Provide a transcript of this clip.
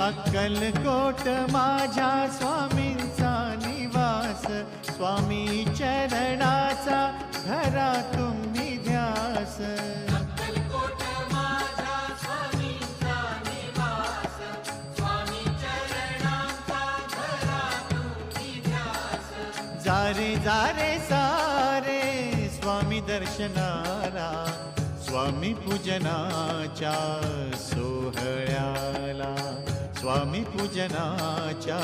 अक्कलकोट माझ्या स्वामींचा निवास, स्वामी चरणाचा धरा तुम्ही ध्यास. अक्कलकोट माझ्या स्वामींचा निवास, स्वामी चरणांचा धरा तुम्ही ध्यास. जारे जारे सारे स्वामी दर्शनाला, स्वामी पूजनाच्या सोहळ्याला, स्वामी पूजनाच्या